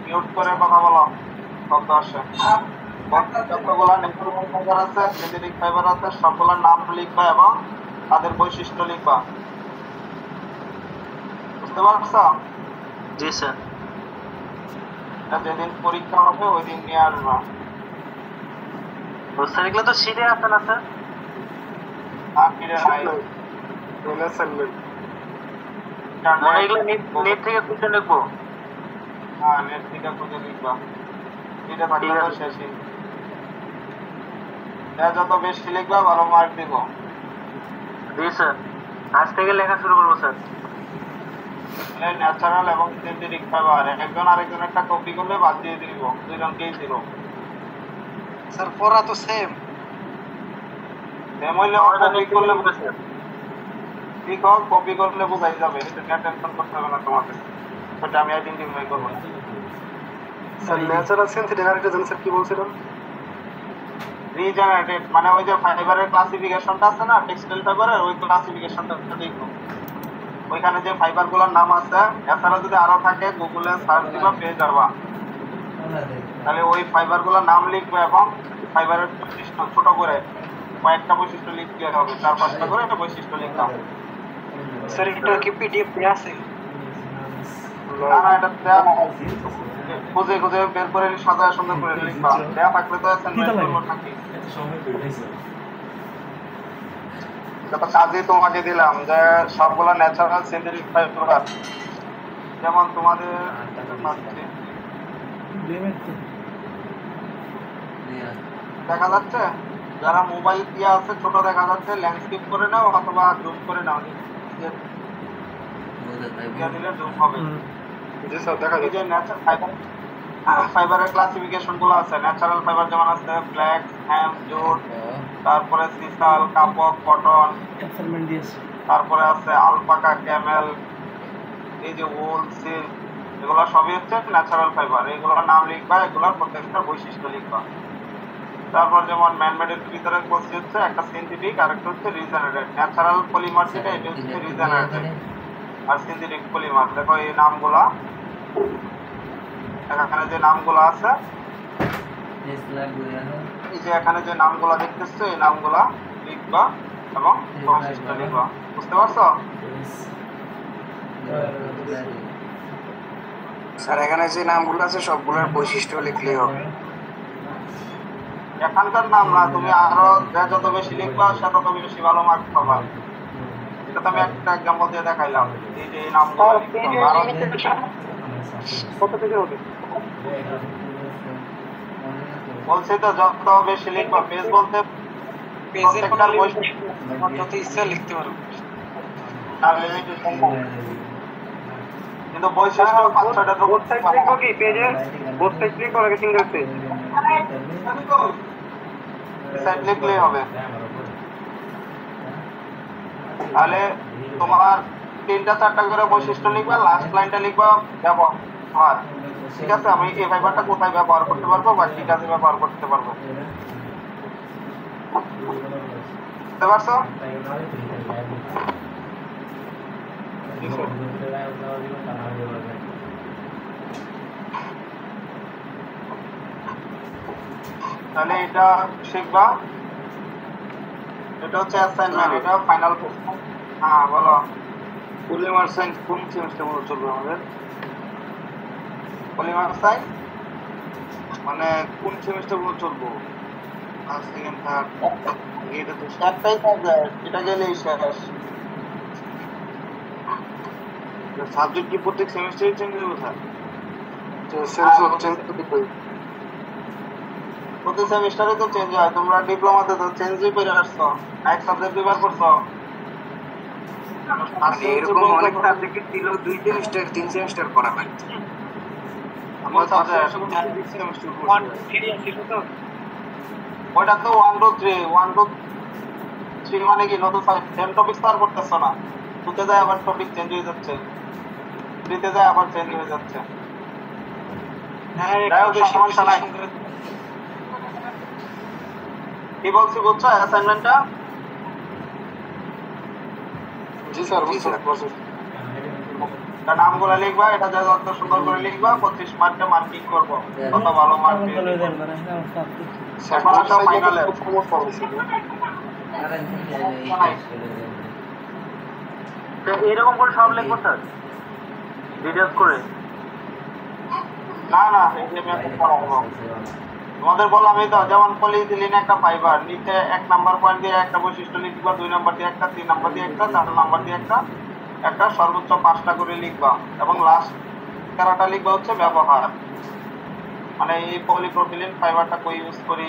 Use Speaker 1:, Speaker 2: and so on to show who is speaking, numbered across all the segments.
Speaker 1: Mute করে কথা বলো, শব্দ আসে। যতগুলা নেটওয়ার্ক ফাইবার আছে, সিনথেটিক ফাইবার আছে, সবগুলোর নাম লিখবা এবং তাদের বৈশিষ্ট্য লিখবা। বুঝতে পারছো?
Speaker 2: জি স্যার।
Speaker 1: যেদিন পরীক্ষা হবে ওই দিন নিয়ে আসবা।
Speaker 2: স্যার এগুলো তো শিটে আছে না স্যার?
Speaker 1: আর ফিরে নাই
Speaker 2: মানে এগুলো নেট থেকে খুঁজে লিখবো?
Speaker 1: হ্যাঁ, নেট থেকে খুঁজে লিখবা। এটা থাকলে তো শেষই। যত বেশি লিখবা ভালো মার্ক দিব।
Speaker 2: জি স্যার, আজ থেকে লেখা শুরু করবো স্যার।
Speaker 1: ন্যাচারাল এবং সিনথেটিক ফাইবার একজন আরেকজনেরটা কপি করলে বাদ দিয়ে দিব, দুইজনকেই দিব।
Speaker 3: স্যার পড়া তো সেম
Speaker 1: হইলে কপি করলে ঠিক হোক, কপি করলে বোঝাই যাবে, এটা নিয়ে টেনশন করতে হবে না তোমাদের। সেটা আমি আইডেন্টিফাই করবো।
Speaker 3: স্যার ন্যাচারাল সিনথেটিক আরেকটা জানেন স্যার কি বলছিলেন?
Speaker 1: রিজেনারেটেড মানে ওই যে ফাইবারের ক্লাসিফিকেশনটা আছে না, টেক্সটাইল ফাইবারের, ওই ক্লাসিফিকেশনটা দেখো। ওইখানে যে ফাইবারগুলোর নাম আছে, এছাড়া যদি আরো থাকে গুগলে সার্চ দিবা পেয়ে যাবা। তাহলে ওই ফাইবারগুলোর নাম লিখবে এবং ফাইবারের বৈশিষ্ট্য ছোট করে কয়েকটা বৈশিষ্ট্য লিখতে হবে, 4-5টা করে একটা বৈশিষ্ট্য লিখতাম।
Speaker 3: স্যার এটা কি পিডিএফ এ আছে?
Speaker 1: না না, এটা খুঁজে খুঁজে বের করে সাজায় সুন্দর করে লিখবা। দেয়া থাকলে তো অ্যাসাইনমেন্ট করবো নাকি? এটা তো কাজই তোমাকে দিলাম যে সবগুলো ন্যাচারাল সিনথেটিক ফাইবার, যেমন তোমাদের দেখা যাচ্ছে। যারা মোবাইল দিয়ে আছে ছোট দেখা যাচ্ছে, ল্যান্ডস্কেপ করে নাও অথবা জুম করে নাও, দিলে জুম হবে।
Speaker 3: জি স্যার দেখা
Speaker 1: এই যে ন্যাচারাল ফাইবারের ক্লাসিফিকেশন গুলো আছে, ন্যাচারাল ফাইবার যেমন আছে ব্ল্যাক, হ্যাম, জুট, তারপরে সিসাল, কাপক, কটন, তারপরে আছে আলপাকা, ক্যামেল, এই যে উল, সিল্ক, এগুলো সবই হচ্ছে ন্যাচারাল ফাইবার। এগুলোর নাম লিখবা, এগুলোর প্রত্যেকটা বৈশিষ্ট্য লিখবা। তারপর যেমন ম্যানমেডের ভিতরে বলছি হচ্ছে একটা সিনথেটিক আর একটা হচ্ছে রিজেনারেটেড। ন্যাচারাল পলিমার যেটা, এটা হচ্ছে রিজেনারেটেড, আর সিনথেটিক পলিমার। দেখো এই নামগুলা, এখানে যে নামগুলো আছে, এই যে এখানে যে নামগুলা দেখতেছো, এই নামগুলা লিখবা এবং বৈশিষ্ট্য লিখবা। বুঝতে পারছো?
Speaker 3: স্যার এখানে যে নামগুলো আছে সবগুলোর বৈশিষ্ট্য লিখলেই হবে।
Speaker 1: এখানকার নাম না, তুমি আরো যত বেশি লিখবা সে তত বেশি ভালো মার্ক পাবা। এটা তো আমি একটা এক্সাম্পল দিয়ে দেখাইলাম। এই যে এই নামগুলো
Speaker 3: কত থেকে হবে?
Speaker 1: বলছি তো যত বেশি লিখবা। পেজ বলতে প্রত্যেকটার
Speaker 3: যত ইচ্ছা লিখতে পারো,
Speaker 1: আর লিমিটেশন না। কিন্তু বৈশিষ্ট্য 5-6টা তো
Speaker 3: বোথ সাইড লিখো কি পেজে? বোথ সাইড লিখো নাকি সিঙ্গেল পেজ?
Speaker 1: সাইড লিখলেই হবে। তাহলে তোমার 3-4টা করে বৈশিষ্ট্য লিখবা, লাস্ট লাইনটা লিখবা ব্যবহার। ঠিক আছে, আমি এই ফাইবারটা কোথায় ব্যবহার করতে পারবো বা কি কাজে ব্যবহার করতে পারবো। বুঝতে পারছো? তাহলে এটা শিখবা। এটা হচ্ছে অ্যাসাইনমেন্ট, এটা ফাইনাল। হ্যাঁ বলো।
Speaker 3: পলিমার সায়েন্স কোন সেমিস্টার মতো চলবে আমাদের?
Speaker 1: পলিমার সায়েন্স
Speaker 3: মানে কোন সেমিস্টার মতো চলবো? First, second, third? এটা তো
Speaker 1: একটাই সাবজেক্ট, এটা গেলেই শেষ।
Speaker 3: সাবজেক্ট কি প্রত্যেক সেমিস্টারে চেঞ্জ হবে স্যার?
Speaker 1: প্রতি সেমিস্টারে তো চেঞ্জ হয়। তোমরা ডিপ্লোমাতে তো চেঞ্জই করে আসছো, এক সাবজেক্ট দুইবার করছো।
Speaker 3: এরকম অনেক সাবজেক্ট ছিল 2 সেমিস্টার 3 সেমিস্টার করা হয়।
Speaker 1: আমার সাবজেক্ট
Speaker 3: সেমিস্টার ছিল তো
Speaker 1: ওইটা তো 1 2 3 1 2 3 মানে কি নতুন সেম টপিক স্টার করতেছো না। 2তে যায় আবার টপিক চেঞ্জ হয়ে যাচ্ছে, 3তে যায় আবার চেঞ্জ হয়ে যাচ্ছে।
Speaker 3: হ্যাঁ
Speaker 1: সমস্যা নাই। কি বলছি বুঝছো অ্যাসাইনমেন্টটা?
Speaker 3: জি স্যার বুঝছি।
Speaker 1: তার নামগুলো লিখবা, এটা যত সুন্দর করে লিখবা 25 মার্কে মার্কিং করব, কত ভালো মার্ক পেয়ে এখন আসো ফাইনালে।
Speaker 2: এরকম করে সব লিখবো স্যার, ডিটেলস করে?
Speaker 1: না না, এই যে আমি পড়াবো তোমাদের বললাম এই তো, যেমন পলিইথিলিন একটা ফাইবার, নিচে 1 নাম্বার পয়েন্ট দিয়ে একটা বৈশিষ্ট্য লিখবা, 2 নাম্বার দিয়ে একটা, 3 নাম্বার দিয়ে একটা, 4 নাম্বার দিয়ে একটা, একটা সর্বোচ্চ 5টা করে লিখবা, এবং লাস্ট প্যারাটা লিখবা হচ্ছে ব্যবহার, মানে এই পলিপ্রোপিলিন ফাইবারটা কই ইউজ করি,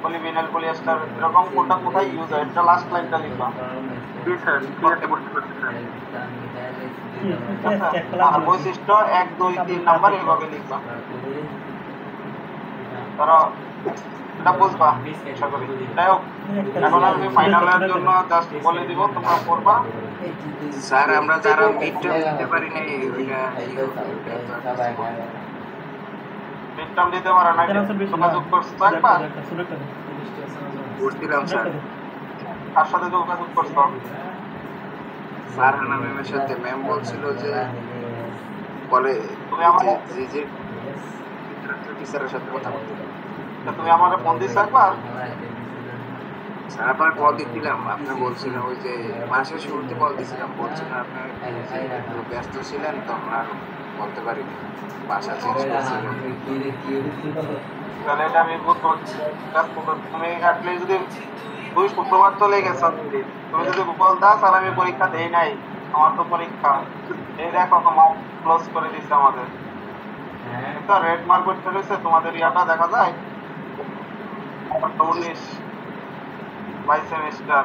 Speaker 1: পলিভিনাইল পলিয়েস্টার এরকম কোনটা কোথায় ইউজ হয়, এটা লাস্ট লাইনটা লিখবা।
Speaker 2: জি স্যার, ঠিক আছে, বুঝতে পারছি স্যার।
Speaker 1: আর বৈশিষ্ট্য 1 2 3 নাম্বার এভাবে লিখবা, ধরো এটা বুঝবা আশা করি। যাই হোক, এখন আমি ফাইনালের জন্য জাস্ট বলে দিব, তোমরা পড়বা।
Speaker 3: স্যার আমরা যারা মিডটার্ম দিতে পারি না ওইটা
Speaker 1: মিডটার্ম দিতে পারে না, যোগাযোগ করছো একবার?
Speaker 3: করছিলাম স্যার।
Speaker 1: কার সাথে যোগাযোগ করছো?
Speaker 3: স্যার হানা ম্যামের সাথে। ম্যাম বলছিল যে বলে
Speaker 1: তুমি আমাকে
Speaker 3: যে টিচারের সাথে কথা বলতে।
Speaker 1: তুমি আমাকে ফোন দিছো একবার?
Speaker 3: স্যার আপনার কল দিচ্ছিলাম, আপনি বলছিলেন ওই যে মাসের শুরুতে কল দিছিলাম, বলছিলেন আপনার ব্যস্ত ছিলেন তখন আর বলতে পারিনি, বাসা চেঞ্জ করছিলেন।
Speaker 1: তাহলে এটা আমি বুঝবো। তুমি অ্যাটলিস্ট যদি 2 শুক্রবার চলে গেছো, তুমি যদি বলতা স্যার আমি পরীক্ষা দেই নাই, আমার তো পরীক্ষা, এই দেখো মার্ক ক্লোজ করে দিচ্ছে আমাদের, এটা রেড মার্ক করতে রয়েছে, তোমাদের ইয়াটা দেখা যায় 19 বাই সেমিস্টার,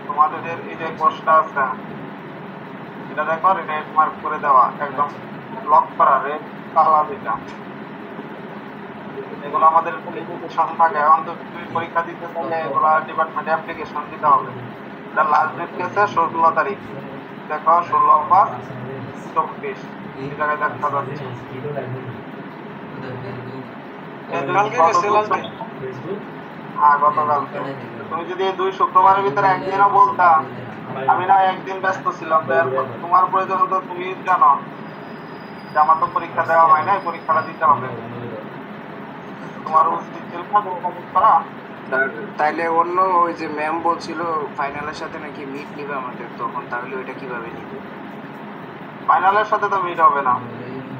Speaker 1: তোমাদের এই যে কোর্সটা আছে এটা দেখো রেড মার্ক করে দেওয়া, একদম লক করা রেড কালার, যেটা এগুলো আমাদের অ্যাপ্লিকেশন থাকে, এখন তো তুমি পরীক্ষা দিতে চাইলে এগুলো ডিপার্টমেন্টে অ্যাপ্লিকেশন দিতে হবে। এটা লাস্ট ডেট গেছে 16 তারিখ, দেখো 16/5/24 এই জায়গায় দেখা যাচ্ছে। হ্যাঁ গতকালকে। তুমি যদি এই 2 শুক্রবারের ভিতরে একদিনও বলতা, আমি না একদিন ব্যস্ত ছিলাম, তোমার প্রয়োজন তো তুমি জানো যে আমার তো পরীক্ষা দেওয়া হয় নাই, পরীক্ষাটা দিতে হবে, তোমার উচিত ছিল করা।
Speaker 3: তাইলে অন্য ওই যে ম্যাম বলছিল ফাইনালের সাথে নাকি মিট নিবে আমাদের, তখন তাহলে ওইটা কিভাবে নিবে?
Speaker 1: ফাইনালের সাথে তো মিট হবে না,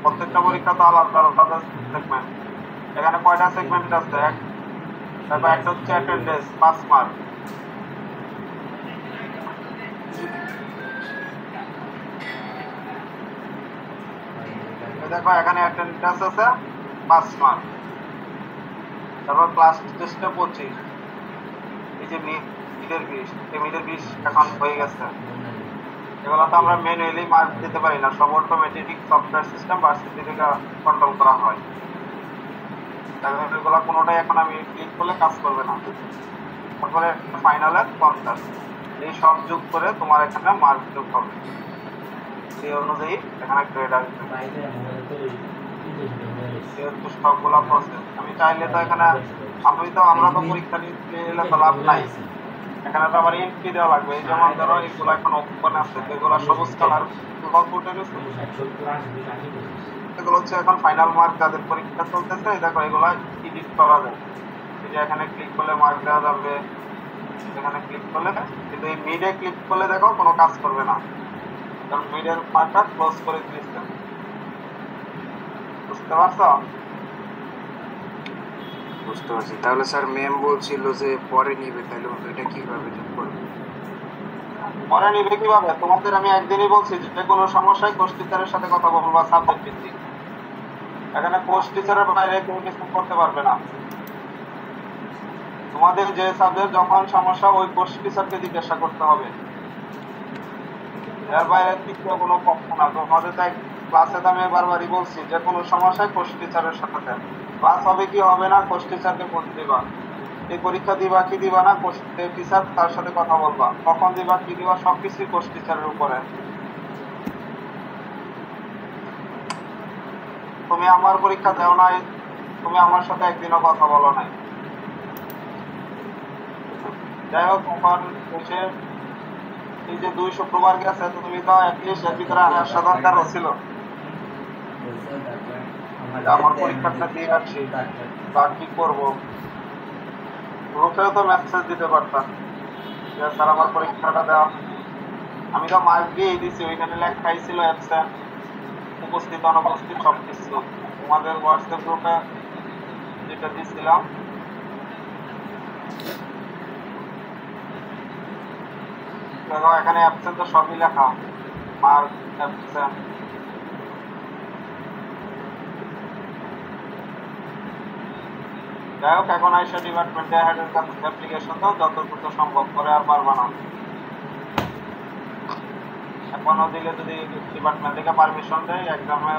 Speaker 1: প্রত্যেকটা পরীক্ষা তো আলাদা আলাদা সেগমেন্ট। এখানে কয়টা সেগমেন্ট আছে? তারপর একটা হচ্ছে অ্যাটেন্ডেন্স 5 মার্ক, দেখো এখানে অ্যাটেন্ডেন্স আছে 5 মার্ক, তারপর ক্লাস টেস্টে 25, এই যে মিডের 20, এই মিডের 20 এখন হয়ে গেছে। এগুলো তো আমরা ম্যানুয়ালি মার্ক দিতে পারি না, সব অটোমেটিক সফটওয়্যার সিস্টেম ভার্সিটি থেকে কন্ট্রোল করা হয়, তাহলে এগুলো কোনোটাই এখন আমি ক্লিক করলে কাজ করবে না। তারপরে ফাইনালের 50, এই সব যোগ করে তোমার এখানে মার্ক যোগ হবে, সেই অনুযায়ী এখানে গ্রেড আসবে। সবগুলা প্রসেস আমি চাইলে তো এখানে আমরা তো পরীক্ষা নিলে তো লাভ নাই, এখানে তো আমার এন্ট্রি দেওয়া লাগবে। এই যেমন ধরো এগুলো এখন ওপেন আছে, এগুলো সবুজ কালার উঠে গেছে, এগুলো হচ্ছে এখন ফাইনাল মার্ক, যাদের পরীক্ষা চলতেছে দেখো এগুলো এডিট করা যায়, এই যে এখানে ক্লিক করলে মার্ক দেওয়া যাবে, এখানে ক্লিক করলে, কিন্তু এই মিডে ক্লিক করলে দেখো কোনো কাজ করবে না, কারণ মিডের মার্কটা ক্লোজ করে দিয়েছে, বুঝতে পারছো?
Speaker 3: বুঝতে পারছি। তাহলে স্যার ম্যাম বলছিল যে পরে নিবে, তাহলে এটা কিভাবে যোগ করবে?
Speaker 1: পরে নিবে কিভাবে? তোমাদের আমি একদিনই বলছি যে কোনো সমস্যায় কোর্স টিচারের সাথে কথা বলবা সাবজেক্ট ভিত্তিক, এখানে কোর্স টিচারের বাইরে কেউ কিছু করতে পারবে না। তোমাদের যে সাবজেক্ট যখন সমস্যা ওই কোর্স টিচারকে জিজ্ঞাসা করতে হবে, এর বাইরে তৃতীয় কোনো পক্ষ না। তোমাদের তাই ক্লাসে তো আমি বারবারই বলছি যে কোনো সমস্যায় কোর্স টিচারের সাথে, ক্লাস হবে কি হবে না কোর্স টিচারকে ফোন দিবা, এই পরীক্ষা দিবা কি দিবা না কোর্স টিচার তার সাথে কথা বলবা, কখন দিবা কি দিবা সবকিছুই কোর্স টিচারের উপরে। তুমি আমার পরীক্ষা দেও নাই, তুমি আমার সাথে একদিনও কথা বলো নাই। যাই হোক, এখন এই যে 200 প্রবার গেছে, তো তুমি তো অ্যাটলিস্ট এর ভিতরে আসা দরকার ছিল। আমার পরীক্ষাটা দিয়ে আসছি, তা কি করবো? গ্রুপেও তো মেসেজ দিতে পারতাম যে স্যার আমার পরীক্ষাটা দেওয়া। আমি তো মার্ক দিয়ে দিছি, ওইখানে লেখাই ছিল অ্যাবসেন্ট, উপস্থিত অনুপস্থিত সব কিছু। তোমাদের হোয়াটসঅ্যাপ গ্রুপে যেটা দিয়েছিলাম দেখো, এখানে অ্যাবসেন্ট তো সবই লেখা, মার্ক অ্যাবসেন্ট। যাই হোক, এখন আইসা ডিপার্টমেন্টে হেডের কাছে অ্যাপ্লিকেশন দাও যত দ্রুত সম্ভব, করে আর পারবা না। এখনো দিলে যদি ডিপার্টমেন্ট থেকে পারমিশন দেয়, এক্সামে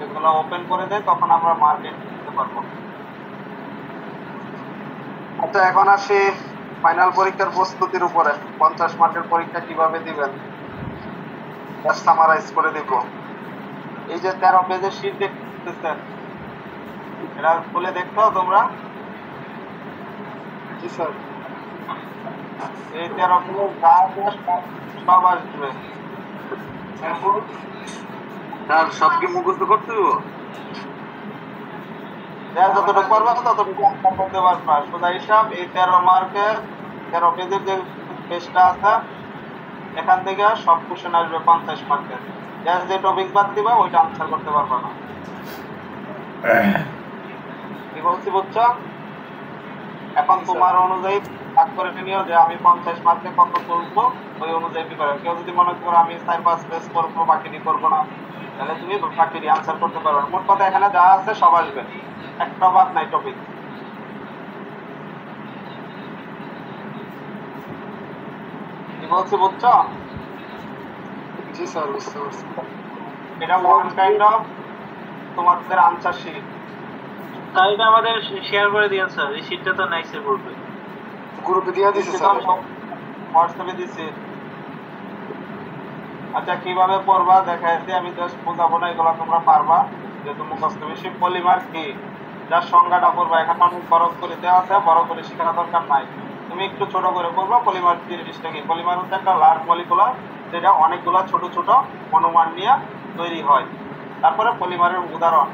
Speaker 1: এগুলো ওপেন করে দেয়, তখন আমরা মার্কেট দিতে পারবো। আচ্ছা, এখন আসি ফাইনাল পরীক্ষার প্রস্তুতির উপরে। 50 মার্কের পরীক্ষা কিভাবে দিবেন সামারাইজ করে দিব। এই যে 13 পেজের শীট দেখতেছেন, এটা খুলে দেখছো তোমরা?
Speaker 3: জি স্যার।
Speaker 1: এই 13 পেজের সব আসবে।
Speaker 3: স্যার সব কি মুখস্থ করতে হবে?
Speaker 1: যতটুকু পারবা ততটুকু আনসার করতে পারবা। সোজা হিসাব, এই 13 মার্কের 13 পেজের যে পেজটা আছে, এখান থেকে সব কোশ্চেন আসবে 50 মার্কের। যে টপিক বাদ দিবা ওইটা আনসার করতে পারবা না। কি বলছি বুঝছো? এখন তোমার অনুযায়ী ভাগ করে নিও যে আমি 50 মার্কে কত তুলবো, ওই অনুযায়ী প্রিপারেশন। কেউ যদি মনে করো আমি 4-5 পেজ করবো, বাকিটি করবো না, তাহলে তুমি বাকিটি আনসার করতে পারবে। মোট কথা এখানে যা আছে সব আসবে, একটা বাদ নাই টপিক। কি বলছি বুঝছো?
Speaker 3: জি স্যার, বুঝতে পারছি।
Speaker 1: এটা ওয়ান কাইন্ড অফ তোমাদের আনসার শিট।
Speaker 2: তাই এটা আমাদের শেয়ার করে দিয়েন স্যার, এই শীটটা তো নাইসে পড়বে।
Speaker 3: গ্রুপে দিয়ে দিছি স্যার,
Speaker 1: হোয়াটসঅ্যাপে দিছি। আচ্ছা, কিভাবে পড়বা দেখাইছি আমি, জাস্ট বোঝাবো না, এগুলো তোমরা পারবা যেহেতু মুখস্থ বেশি। পলিমার কি, যার সংজ্ঞাটা পড়বা। এখানে অনেক বড় করে দেওয়া আছে, বড় করে শেখানোর দরকার নাই, তুমি একটু ছোট করে পড়বা। পলিমার জিনিসটা কি? পলিমার হচ্ছে একটা লার্জ মলিকুলার, যেটা অনেকগুলা ছোট ছোট মনোমার নিয়ে তৈরি হয়। তারপরে পলিমারের উদাহরণ,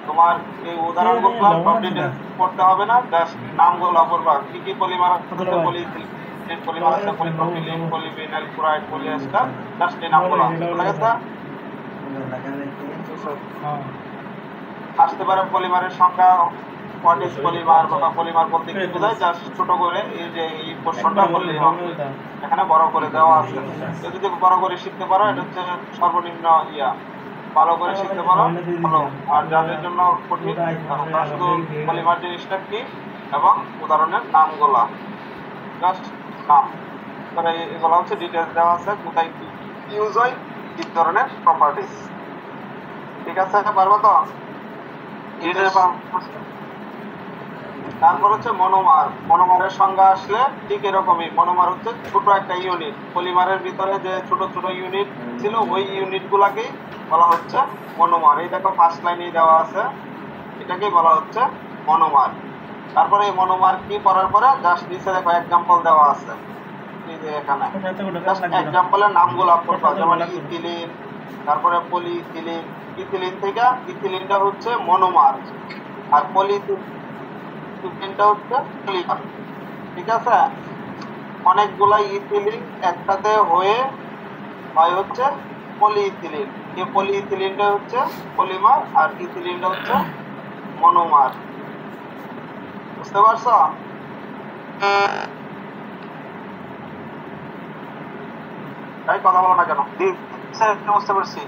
Speaker 1: তোমার এই উদাহরণগুলো সব ডিটেইলস পড়তে হবে না, জাস্ট নামগুলো পড়বা। কি কি পলিমার আছে? পলিমার আছে, polypropylene, polyvinyl chloride, polyester, just এই নামগুলো বুঝা গেছে? আসতে পারে পলিমারের সংখ্যা, হোয়াট ইজ পলিমার বা পলিমার বলতে কি বোঝায়, জাস্ট ছোট করে এই যে এই পোর্শনটা বললেই হবে। এখানে বড় করে দেওয়া আছে, যদি বড় করে শিখতে পারো এটা হচ্ছে সর্বনিম্ন ভালো করে শিখতে পারো ভালো। আর যাদের জন্য কঠিন, তারা শুধু পলিমার জিনিসটা কি এবং উদাহরণের নামগুলা, জাস্ট নাম। এগুলো হচ্ছে ডিটেলস দেওয়া আছে, কোথায় কি ইউজ হয়, কি ধরনের প্রপার্টিস। ঠিক আছে, পারবো তো? তারপর হচ্ছে মনোমার। মনোমারের সংজ্ঞা আসলে ঠিক এরকমই। মনোমার হচ্ছে ছোট একটা ইউনিট, পলিমারের ভিতরে যে ছোট ছোট ইউনিট ছিল ওই ইউনিট গুলাকেই বলা হচ্ছে মনোমার। এই দেখো ফার্স্ট লাইনেই দেওয়া আছে, এটাকেই বলা হচ্ছে মনোমার। তারপরে এই মনোমার কি করার পরে জাস্ট নিচে দেখো এক্সাম্পল দেওয়া আছে, এই যে এখানে জাস্ট এক্সাম্পলের নামগুলো পড়বা, যেমন ইথিলিন, তারপরে পলিইথিলিন। ইথিলিন থেকে ইথিলিনটা হচ্ছে মনোমার, আর পলিইথিলিনটা হচ্ছে পলিমার। ঠিক আছে, অনেকগুলা ইথিলিন একসাথে হয়ে হয় হচ্ছে পলিইথিলিন। এই পলিইথিলিনটা হচ্ছে পলিমার আর ইথিলিনটা হচ্ছে মনোমার। বুঝতে পারছো? তাই কথা বলো না কেন? বুঝতে পারছি।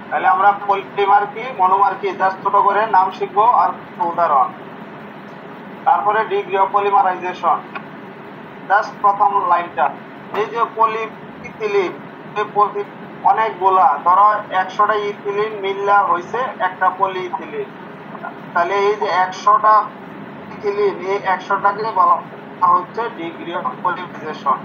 Speaker 1: তাহলে আমরা পলিমার কি মনোমার কি জাস্ট ছোট করে নাম শিখবো আর উদাহরণ। তারপরে ডিগ্রি অফ পলিমারাইজেশন, জাস্ট প্রথম লাইনটা। এই যে পলিইথিলিন, অনেকগুলা, ধরো 100টা ইথিলিন মিললা হয়েছে একটা পলিইথিলিন, তাহলে এই যে 100টা ইথিলিন, এই 100টাকে বলা হচ্ছে ডিগ্রি অফ পলিমারাইজেশন।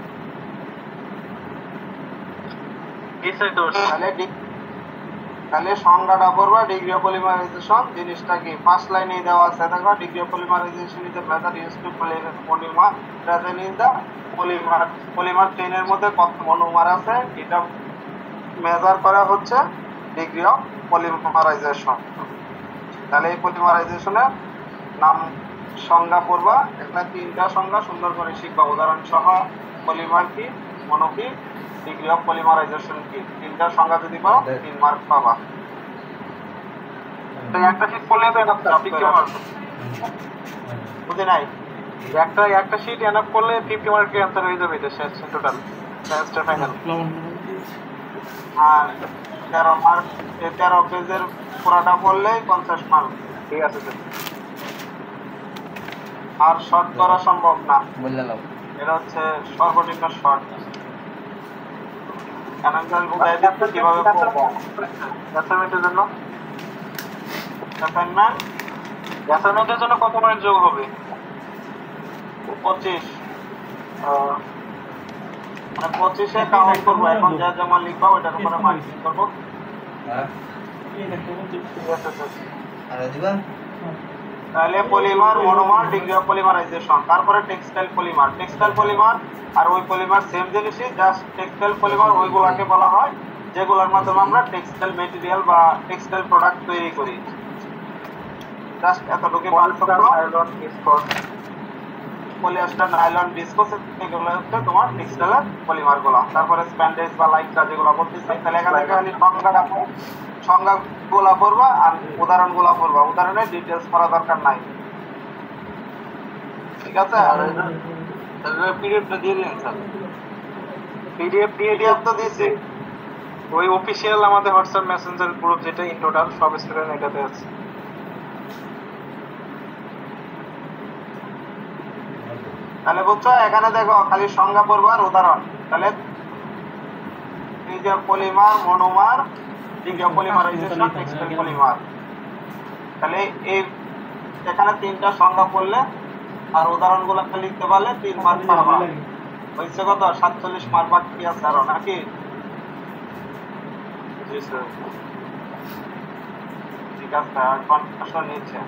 Speaker 1: তাহলে সংজ্ঞাটা পড়বা ডিগ্রি অফ পলিমারাইজেশন জিনিসটা কি ফার্স্ট লাইনে দেওয়া আছে দেখো degree of polymerization is the method used to polymer present in the polymer চেইনের মধ্যে কত মনোমার আছে এটা মেজার করা হচ্ছে ডিগ্রি অফ পলিমারাইজেশন। তাহলে এই পলিমারাইজেশনের নাম সংজ্ঞা পড়বা, একটা 3টা সংজ্ঞা সুন্দর করে শিখবা, উদাহরণ সহ পলিমার কি, মনো কি, ডিগ্রি অফ পলিমারাইজেশন কি, 3টা সংজ্ঞা যদি পাও 3 মার্ক পাবা।
Speaker 2: তো একটা শীট পড়লে তো এনাফ 50 মার্ক
Speaker 1: বুঝি নাই?
Speaker 2: একটা শীট এনাফ করলে 50 মার্কের অ্যানসার হয়ে যাবে, এটা শেষ টোটাল সেমিস্টার ফাইনাল।
Speaker 1: আর 13 মার্ক 13 পেজের পুরোটা পড়লে 50 মার্ক।
Speaker 2: ঠিক আছে স্যার।
Speaker 1: আর শর্ট করা সম্ভব না,
Speaker 4: বললাম
Speaker 1: এটা হচ্ছে সর্বনিম্ন শর্ট। অ্যানালাইসিস বুঝাই দিচ্ছি কিভাবে করব।
Speaker 2: অ্যাসাইনমেন্টের জন্য
Speaker 1: অ্যাসাইনমেন্ট
Speaker 2: অ্যাসাইনমেন্টের জন্য কত মার্ক যোগ হবে?
Speaker 1: 25 মানে 25-এ কাউন্ট করবো। এখন যা যেমন লিখবা ওটার উপরে মার্কিং করবো।
Speaker 2: ঠিক আছে স্যার।
Speaker 4: আর দিবা
Speaker 1: তাহলে polymer, monomer, degree of polymerization, তারপরে টেক্সটাইল পলিমার। টেক্সটাইল পলিমার আর ওই পলিমার সেম জিনিসই, জাস্ট টেক্সটাইল পলিমার ওইগুলাকে বলা হয় যেগুলোর মাধ্যমে আমরা টেক্সটাইল মেটেরিয়াল বা টেক্সটাইল প্রোডাক্ট তৈরি করি। জাস্ট এতটুকু পার্থক্য। পলিয়েস্টার, নাইলন, ভিসকোস এগুলো হচ্ছে তোমার টেক্সটাইলের পলিমার গুলা। তারপরে স্প্যান্ডেজ বা লাইক্রা যেগুলো বলতেছি, তাহলে এখান থেকে খালি সংজ্ঞাগুলা পড়বা আর উদাহরণগুলা পড়বা। উদাহরণের ডিটেলস পড়া দরকার নাই, ঠিক আছে? পিডিএফটা দিয়ে দিন স্যার।
Speaker 2: পিডিএফ
Speaker 1: তো দিয়েছি।
Speaker 2: ওই অফিসিয়াল আমাদের হোয়াটসঅ্যাপ মেসেঞ্জার গ্রুপ যেটা ইন টোটাল সব স্টুডেন্ট এটাতে আছে।
Speaker 1: তাহলে বুঝছো, এখানে দেখো খালি সংজ্ঞা পড়বা আর উদাহরণ। তাহলে এই যে polymer, monomer, degree of polymerization, textile polymer, তাহলে এই এখানে 3টা সংজ্ঞা পড়লে আর উদাহরণগুলো লিখতে পারলে 3 মার্ক পাবা। হয়েছে কত? 47 মার্ক বাকি আছে আরো, নাকি?
Speaker 2: জি স্যার।
Speaker 1: ঠিক আছে, এখন প্রশ্ন নিচ্ছে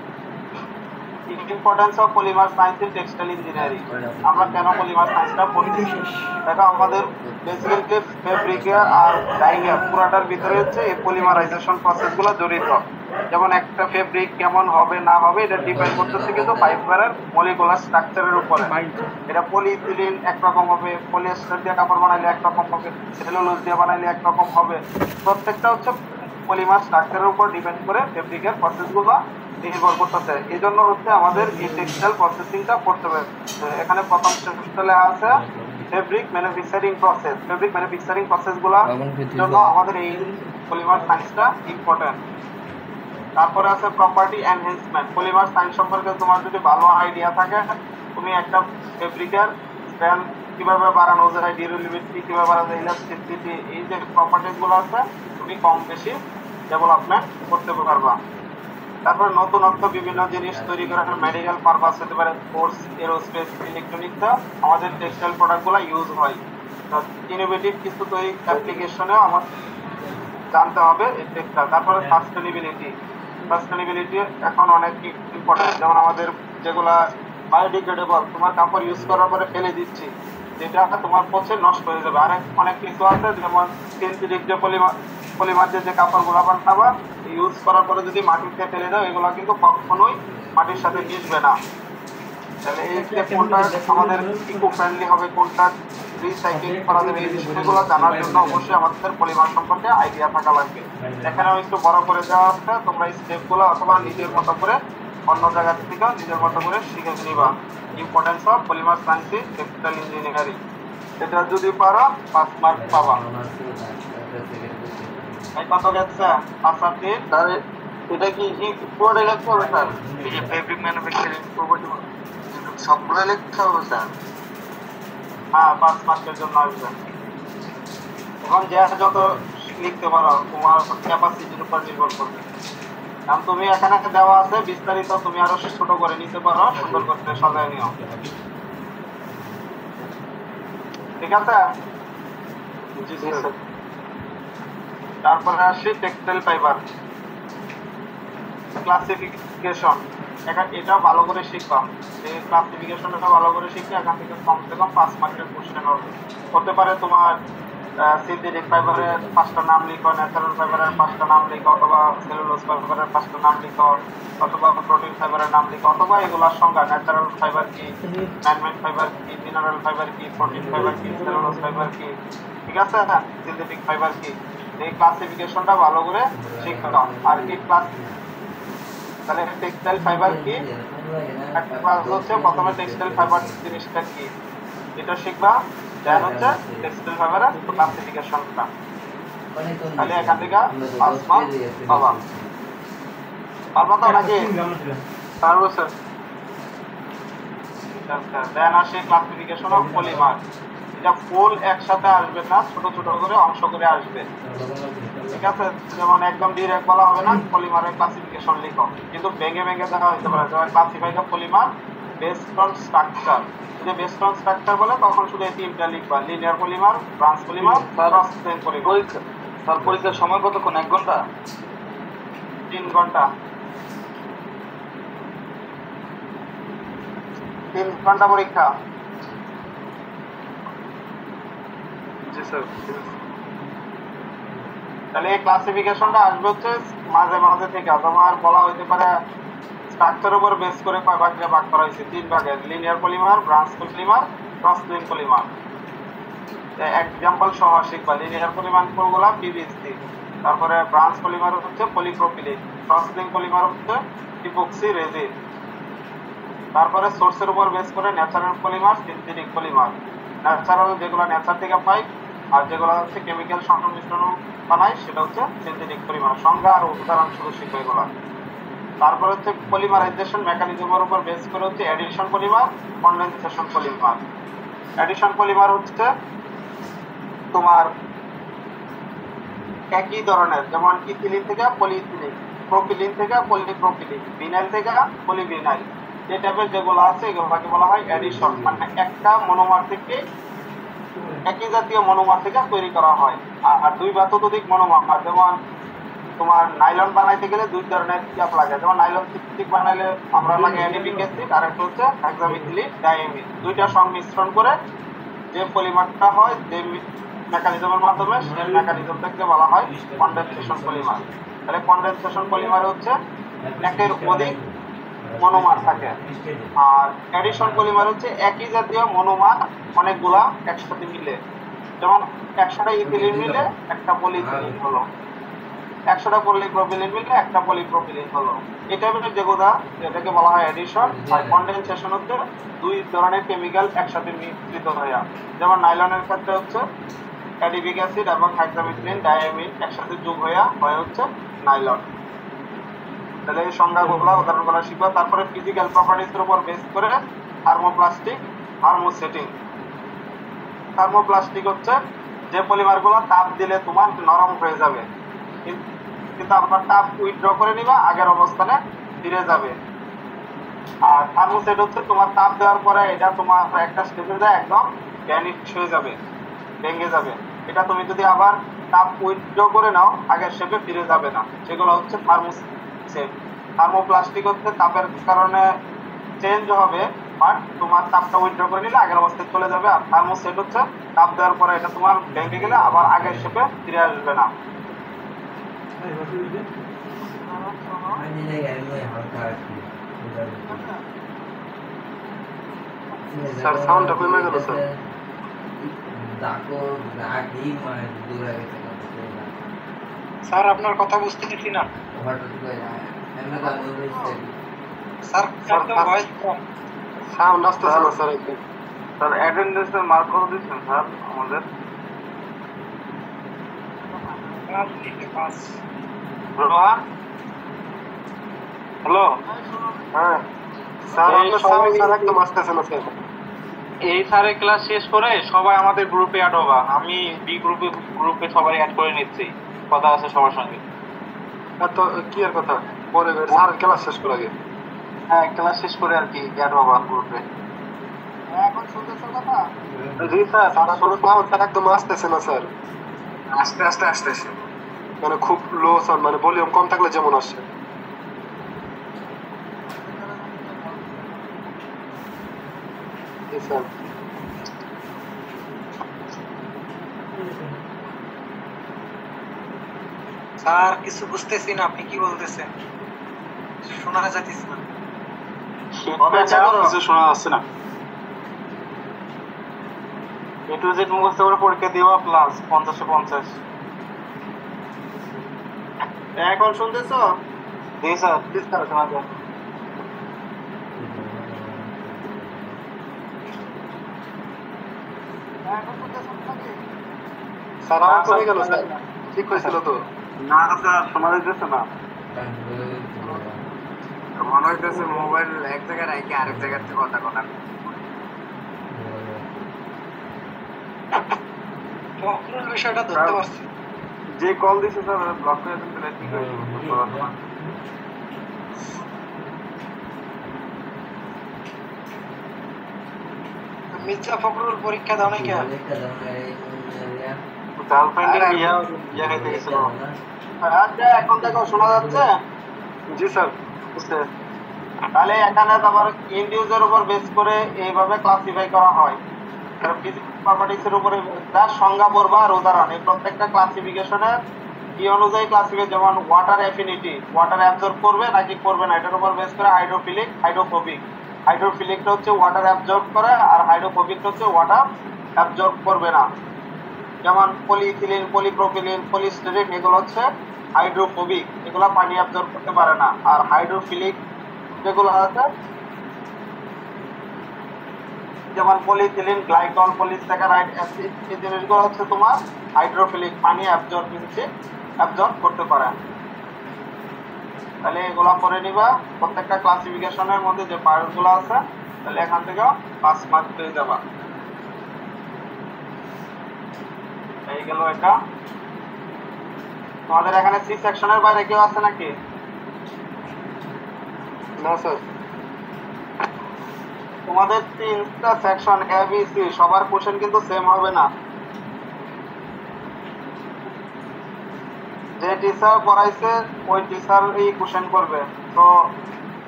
Speaker 1: importance of polymer science in textile engineering. আমরা কেন পলিমার সায়েন্সটা পড়তেছি? দেখো, আমাদের বেসিক্যালি ফেব্রিকের আর ডাইংয়ের পুরাটার ভিতরে হচ্ছে এই পলিমারাইজেশন প্রসেসগুলো জড়িত। যেমন একটা ফেব্রিক কেমন হবে না হবে এটা ডিপেন্ড করতেছে কিন্তু ফাইবারের মলিকুলার স্ট্রাকচারের উপরে। এটা পলিইথিলিন একরকম হবে, পলিয়েস্টার দিয়ে কাপড় বানাইলে একরকম হবে, সেলুলোজ দিয়ে বানাইলে একরকম হবে। প্রত্যেকটা হচ্ছে পলিমার স্ট্রাকচারের উপর ডিপেন্ড করে ফেব্রিকের প্রসেসগুলো নির্ভর করতেছে। এই জন্য হচ্ছে আমাদের এই টেক্সটাইল প্রসেসিংটা করতে হবে। এখানে প্রথম সেমিস্টারে লেখা আছে fabric manufacturing process. Fabric manufacturing প্রসেসগুলোর জন্য আমাদের এই পলিমার সায়েন্সটা ইম্পর্টেন্ট। তারপরে আছে প্রপার্টি এনহ্যান্সমেন্ট। পলিমার সায়েন্স সম্পর্কে তোমার যদি ভালো আইডিয়া থাকে, তুমি একটা ফেব্রিকের স্ট্রেংথ কিভাবে বাড়ানো যায়, ডিউরেবিলিটি কিভাবে বাড়ানো যায়, ইলাস্টিসিটি, এই যে প্রপার্টিসগুলো আছে তুমি কম বেশি ডেভেলপমেন্ট করতে পারবা। তারপরে নতুনত্ব বিভিন্ন জিনিস তৈরি করার মেডিকেল পারপাস হতে পারে, স্পোর্টস, এরোস্পেস, ইলেকট্রনিক্সে আমাদের টেক্সটাইল প্রোডাক্টগুলো ইউজ হয়। তো ইনোভেটিভ কিছু তৈরি অ্যাপ্লিকেশনেও আমার জানতে হবে এই টেক্সটাইল। তারপরে সাস্টেনেবিলিটি। সাস্টেনেবিলিটি এখন অনেক ইম্পর্টেন্ট। যেমন আমাদের যেগুলা বায়োডিগ্রেডেবল, তোমার কাপড় ইউজ করার পরে ফেলে দিচ্ছি, যেটা তোমার পচে নষ্ট হয়ে যাবে। আরেক অনেক কিছু আছে যেমন সিনথেটিক যে পলিমার যে কাপড়গুলো বানাবা, ইউজ করার পরে যদি মাটিতে ফেলে দাও, এগুলো কিন্তু কখনোই মাটির সাথে মিশবে না। তাহলে এই যে কোনটা আমাদের ইকো ফ্রেন্ডলি হবে, কোনটা রিসাইক্লিং করা যাবে, এই বিষয়গুলো জানার জন্য অবশ্যই আমাদের পলিমার সম্পর্কে আইডিয়া থাকা লাগবে। এখানেও একটু বড় করে দেওয়া আছে, তোমরা এই স্টেপগুলো অথবা নিজের মতো করে অন্য জায়গা থেকে নিজের মতো করে শিখে নিবা। Importance of polymer science in textile engineering, এটা যদি পারো 5 মার্ক পাবা। এই কত গেছে? 5 আর 3। তাহলে এটা কি পুরোটা লিখতে হবে স্যার? এই যে ফেব্রিক ম্যানুফ্যাকচারিং প্রপার্টি সবগুলো লিখতে হবে স্যার? হ্যাঁ, 5 মার্কের জন্য আসবে। এখন যে যত লিখতে পারো তোমার ক্যাপাসিটির উপর নির্ভর করবে। কারণ তুমি এখানে দেওয়া আছে বিস্তারিত, তুমি আরো ছোট করে নিতে পারো, সুন্দর করতে সাজায় নিও। ঠিক আছে?
Speaker 2: জি স্যার।
Speaker 1: তারপরে আসি টেক্সটাইল ফাইবার ক্লাসিফিকেশন। এটা ভালো করে শিখবা, এই ক্লাসিফিকেশনটা ভালো করে শিখলে এখান থেকে কমসে কম 5 মার্কের কোশ্চেন হতে পারে। তোমার সিনথেটিক ফাইবারের 5টা নাম লিখো, ন্যাচারাল ফাইবারের 5টা নাম লিখো, অথবা সেলুলোজ ফাইবারের 5টা নাম লিখো, অথবা প্রোটিন ফাইবারের নাম লিখো, অথবা এগুলোর সংজ্ঞা ন্যাচারাল ফাইবার কি, ম্যানমেড ফাইবার কি, মিনারেল ফাইবার কি, প্রোটিন ফাইবার কি, সেলুলোজ ফাইবার কি, ঠিক আছে, সিনথেটিক ফাইবার কি, এই ক্লাসিফিকেশনটা ভালো করে শিখবা। আর কি ক্লাস তাহলে টেক্সটাইল ফাইবার কি, একটা ক্লাস হচ্ছে প্রথমে টেক্সটাইল ফাইবার জিনিসটা কি এটা শিখবা, দেন হচ্ছে টেক্সটাইল ফাইবারের ক্লাসিফিকেশনটা। তাহলে এখান থেকে 5 মার্ক পাবা। পারবা তো নাকি?
Speaker 2: পারবো স্যার।
Speaker 1: আচ্ছা, দেন আসে ক্লাসিফিকেশন অফ পলিমার। এটা ফুল একসাথে আসবে না, ছোট ছোট করে অংশ করে আসবে, ঠিক আছে? যেমন একদম ডিরেক্ট বলা হবে না পলিমারের ক্লাসিফিকেশন লিখো, কিন্তু ভেঙে ভেঙে দেখা হতে পারে। যেমন classify the polymer based on structure, যদি বেসড অন স্ট্রাকচার বলে তখন শুধু এই তিনটা লিখবা, linear polymer, branch polymer, cross-link polymer.
Speaker 4: Sir পরীক্ষার সময় কতক্ষণ? 1 ঘন্টা?
Speaker 1: 3 ঘন্টা। 3 ঘন্টা পরীক্ষা।
Speaker 2: জি স্যার।
Speaker 1: তাহলে এই ক্লাসিফিকেশনটা আসবে হচ্ছে মাঝে মাঝে থেকে। তোমার বলা হইতে পারে স্ট্রাকচারের উপর বেস করে কয় ভাগে ভাগ করা হয়েছে, 3 ভাগে, linear polymer, branch polymer, cross-link polymer. Example সহ শিখবা। লিনিয়ার পলিমার গুলা পিভিসি, তারপরে ব্রাঞ্চ পলিমার হচ্ছে পলিপ্রোপিলিন, ক্রস-লিঙ্ক পলিমার হচ্ছে ইপক্সি রেজিন। তারপরে সোর্সের উপর বেস করে natural polymer, synthetic polymer. Natural যেগুলো নেচার থেকে পাই, আর যেগুলো হচ্ছে কেমিক্যাল সংমিশ্রণ বানায় সেটা হচ্ছে সিনথেটিক পলিমার। সংজ্ঞা আর উদাহরণ শুরু শিখবে এগুলা। তারপর হচ্ছে পলিমারাইজেশন মেকানিজমের উপর বেস করে হচ্ছে addition polymer, condensation polymer. Addition polymer হচ্ছে তোমার একই ধরনের, যেমন ইথিলিন থেকে পলিইথিলিন, প্রোপিলিন থেকে পলিপ্রোপিলিন, ভিনাইল থেকে পলিভিনাইল, যে টাইপের যেগুলো আছে এগুলোকে বলা হয় অ্যাডিশন। মানে একটা মনোমার থেকে, একই জাতীয় মনোমার থেকে তৈরি করা হয়। আর 2 বা ততোধিক মনোমার, যেমন তোমার নাইলন বানাইতে গেলে 2 ধরনের ক্যাপ লাগে। যেমন নাইলন সিনথেটিক বানাইলে আমরা লাগে অ্যাডিবিক অ্যাসিড, আর একটা হচ্ছে হেক্সামিথিলিন ডাইমিন। দুইটা সংমিশ্রণ করে যে পলিমারটা হয়, যে মেকানিজমের মাধ্যমে, সেই মেকানিজমটাকে বলা হয় কনডেনসেশন পলিমার। তাহলে কনডেনসেশন পলিমার হচ্ছে একের অধিক মনোমার থাকে, আর অ্যাডিশন পলিমার হচ্ছে একই জাতীয় মনোমার অনেকগুলা একসাথে মিলে। যেমন 100টা ইথিলিন মিলে একটা পলিইথিলিন হলো, 100টা পলিপ্রোপিলিন মিলে একটা পলিপ্রোপিলিন হলো। এই টাইপের যেগুলা, এটাকে বলা হয় অ্যাডিশন। আর কনডেনসেশন হচ্ছে 2 ধরনের কেমিক্যাল একসাথে মিশ্রিত হয়ে। যেমন নাইলনের ক্ষেত্রে হচ্ছে অ্যাডিবিক অ্যাসিড এবং হেক্সামিথিলিন ডাইমিন একসাথে যোগ হয়ে হচ্ছে নাইলন। তাহলে এই সংজ্ঞাগুলো, উদাহরণগুলো শিখবা। তারপরে ফিজিক্যাল প্রপার্টিজের উপর বেস করে থার্মোপ্লাস্টিক, থার্মোসেটিং। থার্মোপ্লাস্টিক হচ্ছে যে পলিমারগুলো তাপ দিলে তোমার নরম হয়ে যাবে, কিন্তু আপনার তাপ উইথড্র করে নিবা, আগের অবস্থানে ফিরে যাবে। আর থার্মোসেট হচ্ছে তোমার তাপ দেওয়ার পরে এটা তোমার একটা স্টেজে যায় একদম ভ্যানিশ হয়ে যাবে, ভেঙে যাবে। এটা তুমি যদি আবার তাপ উইথড্র করে নাও, আগের শেপে ফিরে যাবে না। সেগুলো হচ্ছে থার্মোসেট। থার্মোপ্লাস্টিক হচ্ছে তাপের কারণে চেঞ্জ হবে, বাট তোমার তাপটা উইথড্র করে নিলে আগের অবস্থায় চলে যাবে। আর থার্মোসেট হচ্ছে তাপ দেওয়ার পরে এটা তোমার ভেঙে গেলে আবার আগের শেপে ফিরে আসবে না।
Speaker 2: স্যার সাউন্ডটা কমে গেল স্যার।
Speaker 4: স্যার আপনার কথা বুঝতেছি না। স্যার ভয়েস কম।
Speaker 2: সাউন্ড আসতেছে না স্যার একদম।
Speaker 1: স্যার অ্যাটেন্ডেন্সের মার্ক কত দিচ্ছেন স্যার আমাদের? রোহান, হ্যালো।
Speaker 2: হ্যাঁ স্যার, আপনার সাউন্ড একদম আসতেছে না স্যার।
Speaker 4: এই স্যারের ক্লাস শেষ করে সবাই আমাদের গ্রুপে অ্যাড হবা। আমি বি গ্রুপে সবাই অ্যাড করে নিচ্ছি, কথা আছে সবার সঙ্গে।
Speaker 2: এত কি এর কথা পরে স্যার ক্লাস শেষ করে আগে।
Speaker 4: হ্যাঁ, ক্লাস শেষ করে আর কি অ্যাড হবা গ্রুপে।
Speaker 1: এখন শুনতেছো কথা?
Speaker 2: জি স্যার, স্যার আপনার সাউন্ড একদম আসতেছে না স্যার।
Speaker 3: আস্তে আস্তে আসতেছে।
Speaker 5: মানে খুব লো সাউন্ড, মানে ভলিউম কম থাকলে যেমন আসে। স্যার
Speaker 6: স্যার কিছু বুঝতেছি না, আপনি কি বলতেছেন? শোনা যাচ্ছে না।
Speaker 4: কিছু শোনা যাচ্ছে না। A to Z মুখস্থ করে পরীক্ষা দিবা প্লাস 50-50।
Speaker 1: এখন শুনতেছো?
Speaker 4: জি স্যার, শোনা যায়।
Speaker 5: স্যার আমার কমে গেল স্যার, ঠিক হয়েছিল তো?
Speaker 4: না স্যার, শোনা যাচ্ছে না।
Speaker 3: মনে হইতেছে মোবাইল এক জায়গায় রেখে আরেক জায়গা থেকে কথা কথা।
Speaker 6: বিষয়টা ধরতে পারছি।
Speaker 4: যে কল দিছে স্যার ব্লক করে দেন, তাহলে ঠিক হয়ে যাবে।
Speaker 6: মির্জা ফখরুল পরীক্ষা দাও নাই কে?
Speaker 4: গার্লফ্রেন্ডের বিয়া খাইতে গেছিল।
Speaker 1: আচ্ছা এখন দেখো শোনা যাচ্ছে?
Speaker 5: জি স্যার।
Speaker 1: তাহলে এখানে তোমার ইন্ডিউজের উপর বেস করে এইভাবে ক্লাসিফাই করা হয়। ফিজিক্যাল প্রপার্টিজ এর উপরে তার সংজ্ঞা পড়বা আর উদাহরণ, এই প্রত্যেকটা ক্লাসিফিকেশনের কি অনুযায়ী ক্লাসিফাই, যেমন ওয়াটার অ্যাফিনিটি, ওয়াটার অ্যাবজর্ব করবে নাকি করবে না, এটার উপর বেস করে হাইড্রোফিলিক, হাইড্রোফোবিক। হাইড্রোফিলিকটা হচ্ছে ওয়াটার অ্যাবজর্ব করে আর হাইড্রোফোবিকটা হচ্ছে ওয়াটার অ্যাবজর্ব করবে না। যেমন পলিইথিলিন, পলিপ্রোপিলিন, পলিস্টিরিন এগুলো হচ্ছে হাইড্রোফোবিক, এগুলো পানি অ্যাবজর্ব করতে পারে না। আর হাইড্রোফিলিক যেগুলো আছে যেমন পলিইথিলিন, গ্লাইকল, পলিস্যাকারাইড, অ্যাসিড, এই জিনিসগুলো হচ্ছে তোমার হাইড্রোফিলিক, পানি অ্যাবজর্ব করতে পারে। তাহলে এগুলো করে নিবা। প্রত্যেকটা ক্লাসিফিকেশনের মধ্যে যে পার্টগুলো আছে, তাহলে এখান থেকে 5 মার্ক পেয়ে যাবা। এই গেল এটা। তোমাদের এখানে সি সেকশনের বাইরে কেউ আছে নাকি?
Speaker 5: না স্যার।
Speaker 1: তোমাদের 3টা সেকশন এ বি সি, সবার কোশ্চেন কিন্তু সেম হবে না। যে টিচার পড়াইছে ওই টিচার এই কোশ্চেন করবে। তো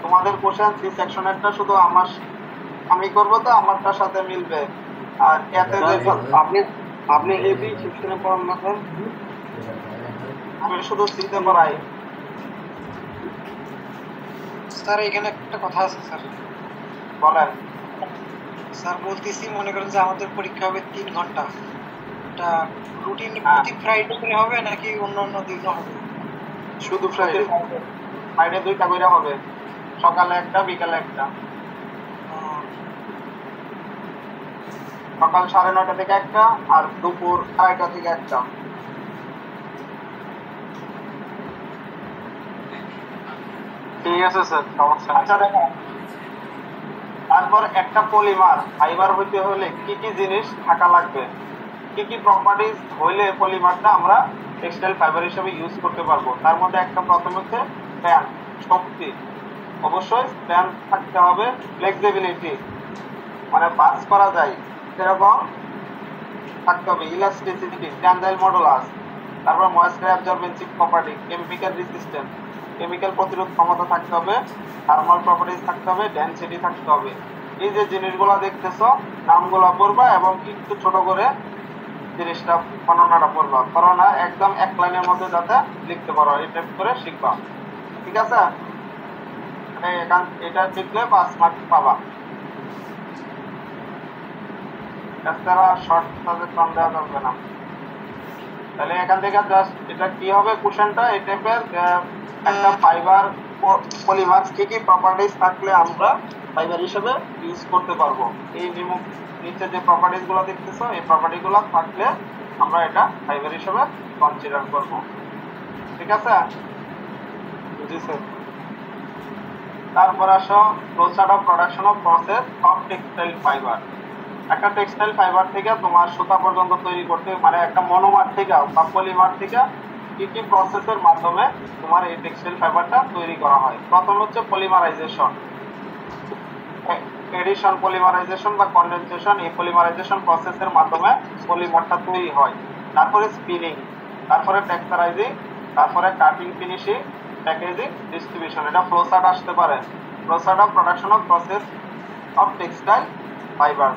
Speaker 1: তোমাদের কোশ্চেন সি সেকশনেরটা শুধু আমি করব, তো আমারটার সাথে মিলবে। আর এতে যে
Speaker 5: আপনি এবি সেকশনে পড়ান না স্যার?
Speaker 1: আমি শুধু সিতে পড়াই।
Speaker 6: স্যার এখানে একটা কথা আছে স্যার।
Speaker 1: বলেন
Speaker 6: স্যার। বলতেছি মনে করেন যে আমাদের পরীক্ষা হবে 3 ঘন্টা, এটা রুটিন প্রতি ফ্রাইডে করে হবে নাকি অন্য অন্য দিনও হবে?
Speaker 5: শুধু ফ্রাইডে।
Speaker 1: ফ্রাইডে 2টা করে হবে, সকালে একটা বিকালে একটা। সকাল 9:30 থেকে একটা আর দুপুর 2:30 থেকে একটা।
Speaker 4: ঠিক আছে স্যার, সমস্যা নেই।
Speaker 1: আচ্ছা দেখো, তারপর একটা পলিমার ফাইবার হইতে হলে কি কি জিনিস থাকা লাগবে, কি কি প্রপার্টিজ হইলে পলিমারটা আমরা টেক্সটাইল ফাইবার হিসেবে ইউজ করতে পারবো। তার মধ্যে একটা প্রথম হচ্ছে স্ট্রেংথ, শক্তি। অবশ্যই স্ট্রেংথ থাকতে হবে, ফ্লেক্সিবিলিটি মানে পাস করা যায় সেরকম থাকতে হবে, ইলাস্টিসিটি, টেনজাইল মডুলাস, তারপর moisture absorbency property, chemical resistance, chemical প্রতিরোধ ক্ষমতা থাকতে হবে, থার্মাল প্রপার্টিজ থাকতে হবে, ডেনসিটি থাকতে হবে। এই যে জিনিসগুলো দেখতেছো নামগুলো পড়বা এবং একটু ছোট করে জিনিসটা বর্ণনাটা পড়বা, বর্ণনা একদম এক লাইনের মধ্যে যাতে লিখতে পারো এই টাইপ করে শিখবা। ঠিক আছে? এটা শিখলে 5 মার্ক পাবা। এছাড়া শর্ট সাজে কম দেওয়া যাবে না। তাহলে এখান থেকে জাস্ট এটা কি হবে কোশ্চেনটা, এই টাইপের একটা ফাইবার পলিমার কি কি প্রপার্টিজ থাকলে আমরা ফাইবার হিসেবে ইউজ করতে পারবো। এই নিচে যে প্রপার্টিজ গুলো দেখতেছো এই প্রপার্টি গুলো থাকলে আমরা এটা ফাইবার হিসেবে কনসিডার করব। ঠিক আছে? জি স্যার। তারপর আসো process of production of process of textile fibre. একটা টেক্সটাইল ফাইবার থেকে তোমার সুতা পর্যন্ত তৈরি করতে, মানে একটা মনোমার থেকে বা পলিমার থেকে কি কি প্রসেসের মাধ্যমে তোমার এই টেক্সটাইল ফাইবারটা তৈরি করা হয়। প্রথম হচ্ছে পলিমারাইজেশন, এডিশন, পলিমারাইজেশন বা কন্ডেনসেশন। এই পলিমারাইজেশন প্রসেসের মাধ্যমে পলিমারটা তৈরি হয়। তারপরে স্পিনিং, তারপরে টেক্সচারাইজিং, তারপরে কাটিং, ফিনিশিং, প্যাকেজিং, ডিস্ট্রিবিউশন। এটা ফ্লো চার্ট আসতে পারে, flow chart of production of process of textile fibre.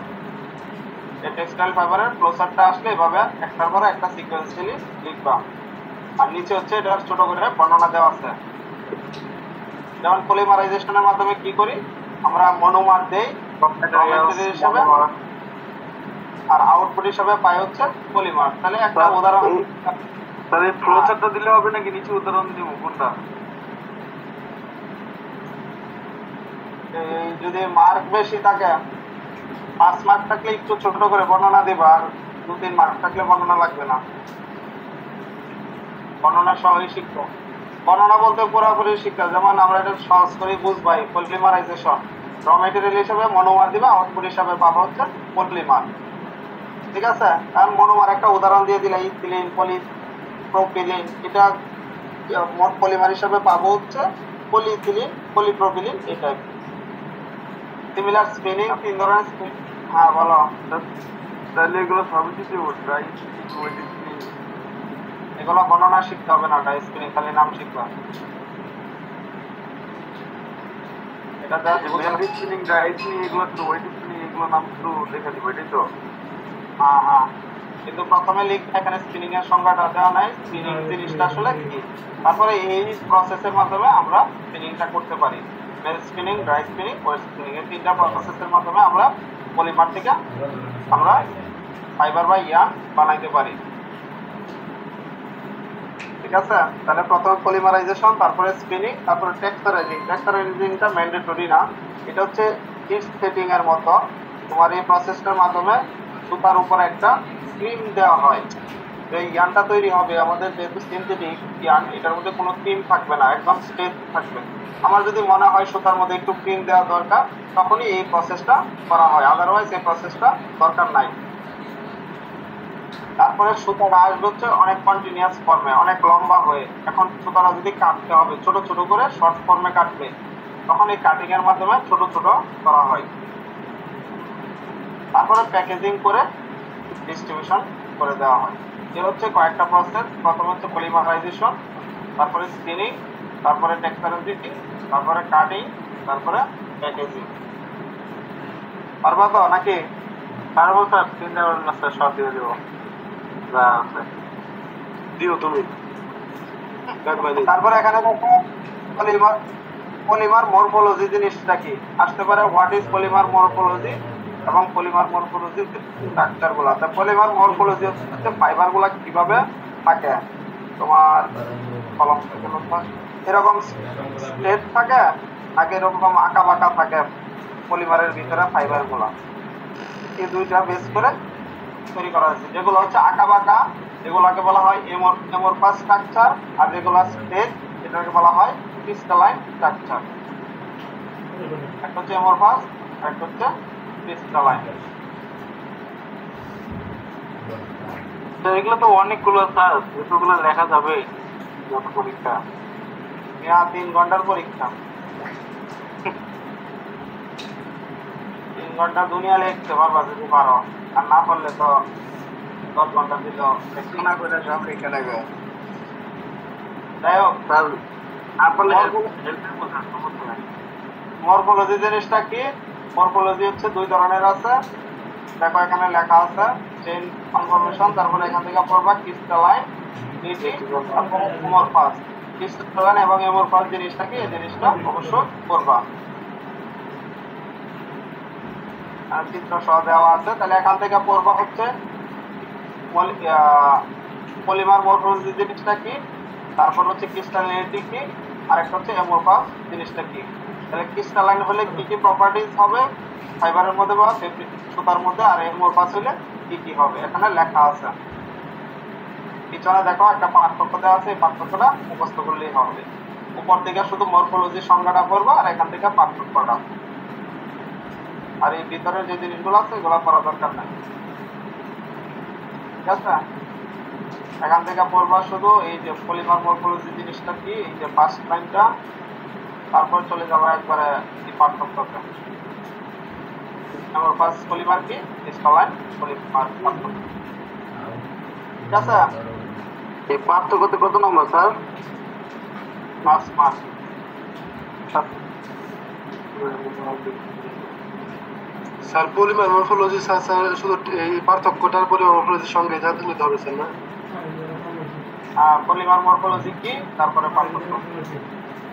Speaker 1: এই টেক্সটাইল ফাইবারের ফ্লো চার্টটা আসলে এভাবে একটার পরে একটা সিকোয়েন্সিয়ালি লিখবা। আর নিচে হচ্ছে এটা ছোট করে বর্ণনা দেওয়া আছে। যেমন পলিমারাইজেশনের মাধ্যমে কি করি আমরা, মনোমার দেই হিসাবে, আর আউটপুট হিসাবে পাই হচ্ছে পলিমার। তাহলে একটা উদাহরণ,
Speaker 2: তাহলে ফ্লো চার্টটা দিলে হবে নাকি নিচে উদাহরণ দিব কোনটা?
Speaker 1: যদি মার্ক বেশি থাকে, 5 মার্ক থাকলে একটু ছোট করে বর্ণনা দিবা, আর 2-3 মার্ক থাকলে বর্ণনা লাগবে না। বর্ণনা সহই শিখবো। বর্ণনা বলতে পুরোপুরি শিখতে, যেমন আমরা এটা সহজ করে বুঝবাই, পলিমারাইজেশন র মেটেরিয়াল হিসাবে মনোমার দিবা, আউটপুট হিসাবে পাবো হচ্ছে পলিমার। ঠিক আছে, কারণ মনোমার একটা উদাহরণ দিয়ে দিলে ইথিলিন, পলিপ্রোপিলিন, এটা মোট পলিমার হিসাবে পাবো হচ্ছে পলিইথিলিন, পলিপ্রোপিলিন, এই টাইপ। সিমিলার স্পিনিং, 3 ধরনের স্পিনিং। হ্যাঁ বলো।
Speaker 2: তাহলে এগুলো সবই কিছু ড্রাই
Speaker 1: এগুলো বর্ণনা শিখতে হবে না, ড্রাই স্পিনিং খালি নাম শিখবা। এটা
Speaker 2: স্পিনিং, ড্রাই স্পিনিং, এগুলো তো ওয়েট স্পিনিং, এগুলো নাম তো লেখা দিব, এটাই তো?
Speaker 1: হ্যাঁ হ্যাঁ, কিন্তু প্রথমে লিখতে এখানে স্পিনিং এর সংজ্ঞাটা দেওয়া নাই, স্পিনিং জিনিসটা আসলে কি। তারপরে এই প্রসেসের মাধ্যমে আমরা স্পিনিংটা করতে পারি। Melt spinning, dry spinning, wet spinning, এই 3টা প্রসেসের মাধ্যমে আমরা পলিমার থেকে আমরা ফাইবার বা ইয়ার্ন বানাইতে পারি। ঠিক আছে, তাহলে প্রথমে পলিমারাইজেশন, তারপরে স্পিনিং, তারপরে টেক্সচারাইজিং। টেক্সচারাইজিংটা ম্যান্ডেটরি না, এটা হচ্ছে হিট সেটিং এর মতো। তোমার এই প্রসেসটার মাধ্যমে সুতার উপর একটা ক্রিম দেওয়া হয়। এই ইয়ার্নটা তৈরি হবে আমাদের যেহেতু সিনথেটিক ইয়ার্ন, এটার মধ্যে কোনো ক্রিম থাকবে না, একদম স্ট্রেট থাকবে। আমার যদি মনে হয় সুতার মধ্যে একটু ক্রিম দেওয়া দরকার, তখনই এই প্রসেসটা করা হয়, আদারওয়াইজ এই প্রসেসটা দরকার নাই। তারপরে সুতাটা আসবে হচ্ছে অনেক কন্টিনিউয়াস ফর্মে, অনেক লম্বা হয়ে। এখন সুতাটা যদি কাটতে হবে, ছোট ছোট করে শর্ট ফর্মে কাটবে, তখন এই কাটিং এর মাধ্যমে ছোট ছোট করা হয়। তারপরে প্যাকেজিং করে ডিস্ট্রিবিউশন করে দেওয়া হয়। এ হচ্ছে কয়েকটা প্রসেস। প্রথম হচ্ছে পলিমারাইজেশন, তারপরে স্পিনিং, তারপরে টেক্সচারাইজিং, তারপরে কাটিং, তারপরে প্যাকেজিং। পারবা তো নাকি?
Speaker 2: পারবো স্যার, 3টা স্যার সব দিয়ে দেবো যা আছে, দিও তুমি।
Speaker 1: তারপরে এখানে দেখো পলিমার মরফোলজি জিনিসটা কি আসতে পারে, হোয়াট ইজ পলিমার মরফোলজি এবং পলিমার মরফোলজি স্ট্রাকচার গুলা। তা পলিমার মরফোলজি হচ্ছে ফাইবার গুলা কিভাবে থাকে, তোমার কলম এরকম স্ট্রেট থাকে নাকি এরকম আঁকা বাঁকা থাকে পলিমারের ভিতরে ফাইবার গুলা। এই দুইটা বেস করে তৈরি করা হয়েছে। যেগুলো হচ্ছে আঁকা বাঁকা এগুলাকে বলা হয় এমরফাস স্ট্রাকচার, আর যেগুলো স্ট্রেট এটাকে বলা হয় ক্রিস্টালাইন স্ট্রাকচার। একটা হচ্ছে এমরফাস, একটা হচ্ছে ক্রিস্টালাইন।
Speaker 2: তো এগুলো তো অনেকগুলো স্যার, এগুলো লেখা যাবে যত পরীক্ষা?
Speaker 1: 3 ঘন্টার পরীক্ষা, 3 ঘন্টা দুনিয়া লিখতে পারবা যদি পারো, আর না পারলে তো 10 ঘন্টা দিল
Speaker 3: না করে সব লেখা লাগবে।
Speaker 1: যাই হোক,
Speaker 2: স্যার আপনার
Speaker 1: মরফোলজি জিনিসটা কি? মরফোলজি হচ্ছে 2 ধরনের আছে, দেখো এখানে লেখা আছে চেইন কনফরমেশন, তারপরে এখান থেকে পড়বা ক্রিস্টালাইন, তারপরে এমরফাস। ক্রিস্টালাইন এবং এমরফাস জিনিসটা কি, এই জিনিসটা অবশ্যই পড়বা। আর চিত্র সহ দেওয়া আছে, তাহলে এখান থেকে পড়বা হচ্ছে পলিমার মরফোলজি জিনিসটা কি, তারপর হচ্ছে ক্রিস্টালাইনিটি কি, আরেকটা হচ্ছে এমরফাস জিনিসটা কি। তাহলে ক্রিস্টালাইন হলে কি কি প্রপার্টিজ হবে ফাইবারের মধ্যে বা সুতার মধ্যে, আর এমরফাস হলে কি কি হবে এখানে লেখা আছে। পিছনে দেখো একটা পার্থক্য দেওয়া আছে, এই পার্থক্যটা মুখস্থ করলেই হবে। উপর থেকে শুধু মরফোলজি সংজ্ঞাটা পড়বা, আর এখান থেকে পার্থক্যটা। আর এই ভিতরে যে জিনিসগুলো আছে এগুলো পড়া দরকার নাই। ঠিক আছে, এখান থেকে পড়বা শুধু এই যে পলিমার মরফোলজি জিনিসটা কি, এই যে ফার্স্ট লাইনটা, তারপর চলে যাবো একবারে এই পার্থক্যটা। এমরফাস পলিমার কি, ক্রিস্টালাইন পলিমার পার্থক্য। ঠিক আছে,
Speaker 5: এই পার্থক্যতে কত নম্বর sir?
Speaker 1: 5 mark.
Speaker 5: Sir polymer morphology sir শুধু এই পার্থক্যটার পলিমার মরফোলজির সঙ্গে যা তুলে ধরেছেন না?
Speaker 1: পলিমার মরফোলজি কি, তারপরে পার্থক্য।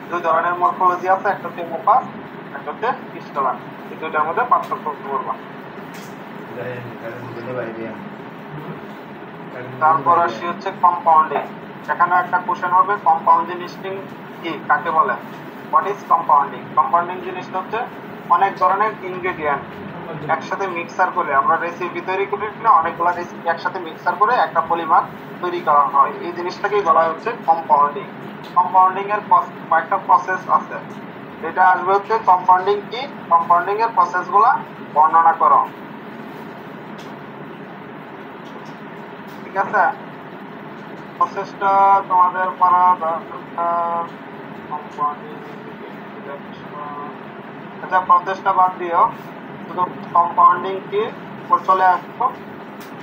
Speaker 1: দুই ধরনের মরফোলজি আছে, একটা হচ্ছে মোপাস, একটা হচ্ছে ক্রিস্টালাইন। এই দুইটার মধ্যে পার্থক্য করবা। তারপর আসি হচ্ছে কম্পাউন্ডিং। এখানে একটা কোশ্চেন হবে, কম্পাউন্ড জিনিসটি কি, কাকে বলে? What is compounding? কম্পাউন্ডিং জিনিসটা হচ্ছে অনেক ধরনের ইনগ্রেডিয়েন্ট একসাথে মিক্সার করে, আমরা রেসিপি তৈরি করি না, অনেকগুলো রেসিপি একসাথে মিক্সার করে একটা পলিমার তৈরি করা হয়, এই জিনিসটাকেই বলা হচ্ছে কম্পাউন্ডিং। কম্পাউন্ডিং এর কয়েকটা প্রসেস আছে, এটা আসবে হচ্ছে কম্পাউন্ডিং কি, কম্পাউন্ডিং এর প্রসেস গুলা বর্ণনা করো। ঠিক আছে, প্রসেসটা তোমাদের করা দরকার। আচ্ছা, প্রসেসটা বাদ দিও, শুধু কম্পাউন্ডিং কি চলে আসবো।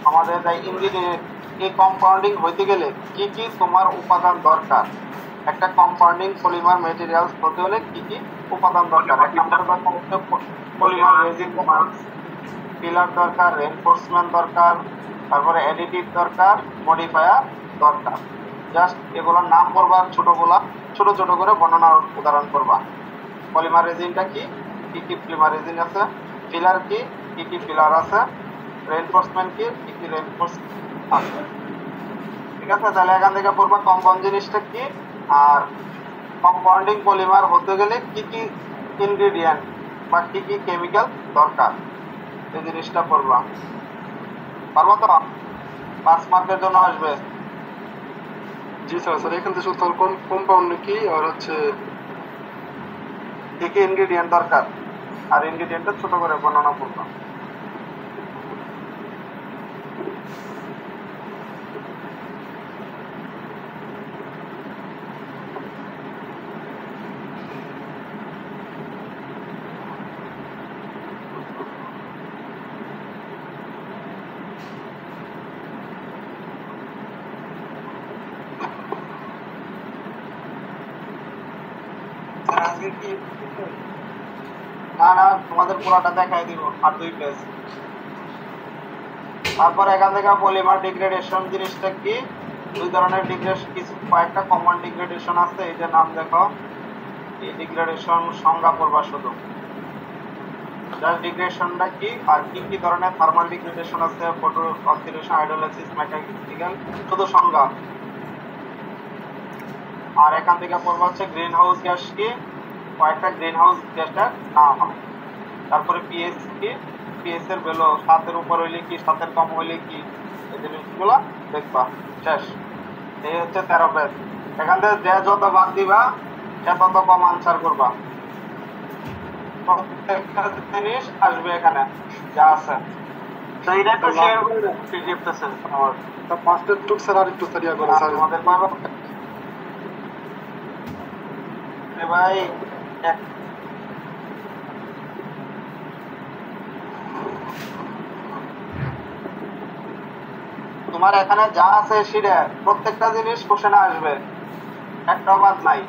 Speaker 1: আমাদের ইনগ্রিডিয়েন্ট, এই কম্পাউন্ডিং হইতে গেলে কি কি তোমার উপাদান দরকার, একটা কম্পাউন্ডিং পলিমার মেটেরিয়ালস হতে হলে কি কি উপাদান দরকার? এক নম্বর দরকার হচ্ছে পলিমার রেজিন, পিলার দরকার, রেনফোর্সমেন্ট দরকার, তারপরে অ্যাডিটিভ দরকার, মডিফায়ার দরকার। জাস্ট এগুলোর নাম করবা, ছোটগুলা ছোট ছোট করে বর্ণনার উদাহরণ করবা। পলিমার রেজিনটা কি, কি কি পলিমার রেজিন আছে, পিলার কি, কি কি পিলার আছে, রেনফোর্সমেন্ট কি, কি কি রেনফোর্স আছে। ঠিক আছে, তাহলে এখান থেকে পড়বা কম্পাউন্ড জিনিসটা কি, আর কম্পাউন্ডিং পলিমার হতে গেলে কি কি ইনগ্রেডিয়েন্ট বা কি কি কেমিক্যাল দরকার, এই জিনিসটা পড়বা। পারবো তো? 5 মার্কের জন্য আসবে।
Speaker 5: জি স্যার। স্যার এখান থেকে শুধু কম্পাউন্ড কি আর হচ্ছে
Speaker 1: কি কি ইনগ্রেডিয়েন্ট দরকার, আর ইনগ্রেডিয়েন্টটা ছোট করে বর্ণনা করবা।
Speaker 6: আজকে কি
Speaker 1: না না, তোমাদের পুরোটা দেখাই দিব, আর 2 পেজ। তারপর এখান থেকে পলিমার ডিগ্রেডেশন জিনিসটা কি, 2 ধরনের ডিগ্রেডেশন, কিছু কয়েকটা কমন ডিগ্রেডেশন আছে, এই যে নাম দেখো, এই ডিগ্রেডেশন সংজ্ঞা পড়বা শুধু, জাস্ট ডিগ্রেডেশনটা কি আর কি কি ধরনের থার্মাল ডিগ্রেডেশন আছে, ফটো অক্সিডেশন, হাইড্রোলাইসিস, মেকানিক্যাল, শুধু সংজ্ঞা। আর এখান থেকে পড়বা হচ্ছে গ্রিন হাউস গ্যাস কি, কয়েকটা গ্রিন হাউস গ্যাসের নাম, তারপরে পিএইচ কি, পিএইচ এর ভ্যালু 7 এর উপর হইলে কি, 7 এর কম হইলে কি, এই জিনিসগুলো দেখবা। শেষ, এই হচ্ছে 13 পেজ। এখান থেকে যে যত বাদ দিবা সে তত কম আনসার করবা। প্রত্যেকটা জিনিস আসবে এখানে যা আছে।
Speaker 2: তো এটা একটু শেয়ার করে দেন পিডিএফটা স্যার আমার।
Speaker 5: তা 5টা টুক স্যার আর একটু সারিয়া করে স্যার।
Speaker 1: আমাদের পাবো ভাই, তোমার এখানে যা আছে সেটা প্রত্যেকটা জিনিস কোশ্চেনে আসবে, একটাও বাদ নাই।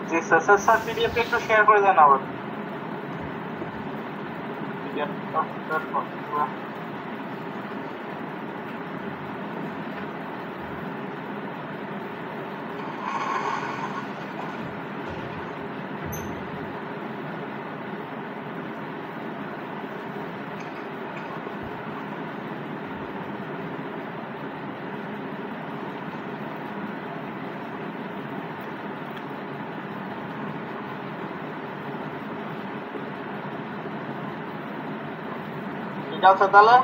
Speaker 2: জি স্যার। স্যার স্যার পিডিএফ একটু শেয়ার করে দেন আবার।
Speaker 1: ঠিক আছে, তাহলে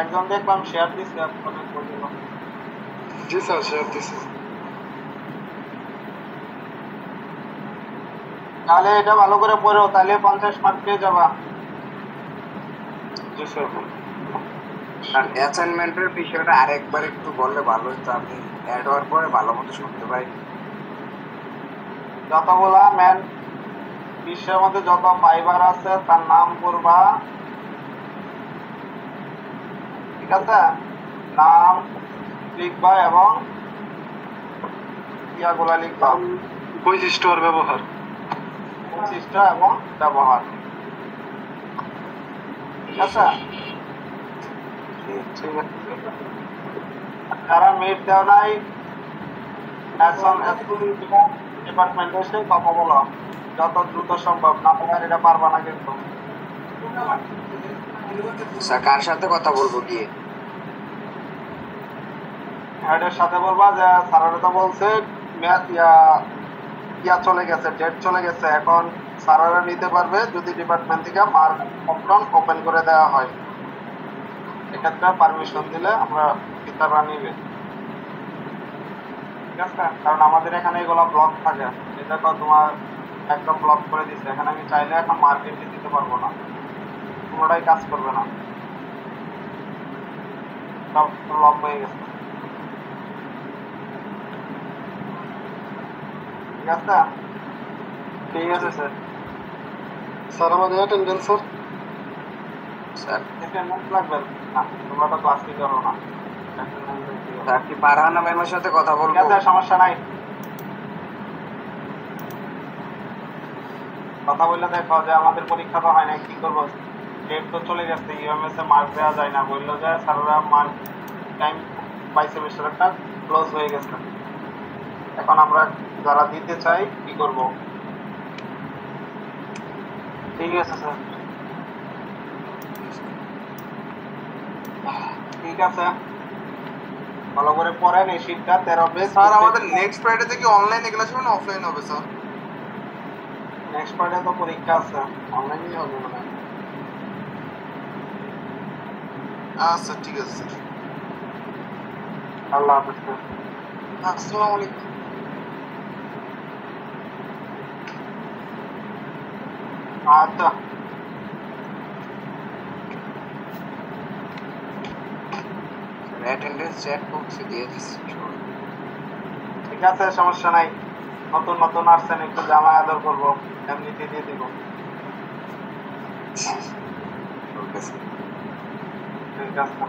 Speaker 1: একজন দেখলাম শেয়ার দিচ্ছে, আপনাদের বলবো।
Speaker 5: জি স্যার, শেয়ার দিছি।
Speaker 1: তাহলে এটা ভালো করে পড়ো, তাহলে 50 মার্ক পেয়ে যাবা।
Speaker 5: জি স্যার।
Speaker 3: আর অ্যাসাইনমেন্টের বিষয়টা আরেকবার একটু বললে ভালো হতো, আমি অ্যাড হওয়ার পরে ভালো মতো শুনতে পাই।
Speaker 1: যতগুলা ম্যান বিশ্বের মধ্যে যত ফাইবার আছে তার নাম করবা, ঠিক ঠিক আছে, নাম লিখবা এবং ইয়াগুলা লিখবা,
Speaker 5: বৈশিষ্ট্য আর ব্যবহার।
Speaker 1: বৈশিষ্ট্য এবং ব্যবহার। ঠিক আছে, যারা মিট দেওয়া নাই ডিপার্টমেন্টে এসে কথা বলো যত দ্রুত সম্ভব, না পারে এটা পারবা না কিন্তু।
Speaker 3: স্যার কার সাথে কথা বলবো গিয়ে?
Speaker 1: হেডের সাথে বলবা যে স্যারেরা তো বলছে ম্যাথ ইয়া চলে গেছে, ডেট চলে গেছে, এখন স্যারেরা নিতে পারবে যদি ডিপার্টমেন্ট থেকে মার্ক অপশন ওপেন করে দেওয়া হয়। এক্ষেত্রে পারমিশন দিলে আমরা টিচাররা নিবে। ঠিক আছে, কারণ আমাদের এখানে এগুলো ব্লক থাকে, এটা তোমার একদম ব্লক করে দিচ্ছে। এখানে আমি চাইলে এখন মার্কেটে দিতে পারবো না, পুরোটাই কাজ করবে না, সব ব্লক হয়ে গেছে। ঠিক আছে,
Speaker 2: ঠিক আছে স্যার।
Speaker 5: স্যার আমাদের অ্যাটেন্ডেন্স স্যার।
Speaker 3: স্যার
Speaker 1: অ্যাটেন্ডেন্স লাগবে না, তোমরা তো ক্লাসই করো না।
Speaker 3: স্যার কি পারহানা ম্যামের সাথে কথা
Speaker 1: ঠিক
Speaker 3: বলবো?
Speaker 1: আছে, সমস্যা নাই, কথা বললে দেখো যে আমাদের পরীক্ষা তো হয় না, কি করবো, ডেট তো চলে গেছে, ইউএমএস এ মার্ক দেওয়া যায় না, বললো যে স্যাররা মার্ক টাইম বাই সেমিস্টারটা ক্লোজ হয়ে গেছে। এখন আমরা যারা দিতে চাই কি করব?
Speaker 2: ঠিক আছে স্যার।
Speaker 1: ঠিক আছে, ভালো করে পড়েন এই শীটটা 13 পেজ।
Speaker 7: স্যার আমাদের নেক্সট ফ্রাইডে থেকে অনলাইনে ক্লাস হবে না অফলাইন হবে স্যার?
Speaker 1: নেক্সট ফ্রাইডে তো পরীক্ষা আছে, অনলাইনই হবে মনে হয়।
Speaker 7: আচ্ছা ঠিক আছে স্যার।
Speaker 1: আল্লাহ হাফেজ।
Speaker 6: আসসালামু আলাইকুম।
Speaker 1: আচ্ছা,
Speaker 3: অ্যাটেন্ডেন্স চ্যাট বক্সে দিয়ে দিচ্ছি।
Speaker 1: ঠিক আছে, সমস্যা নাই, নতুন নতুন আসছেন, একটু জামা আদর করবো, এমনিতে দিয়ে দিব।
Speaker 3: Okay sir.
Speaker 1: ঠিক আছে।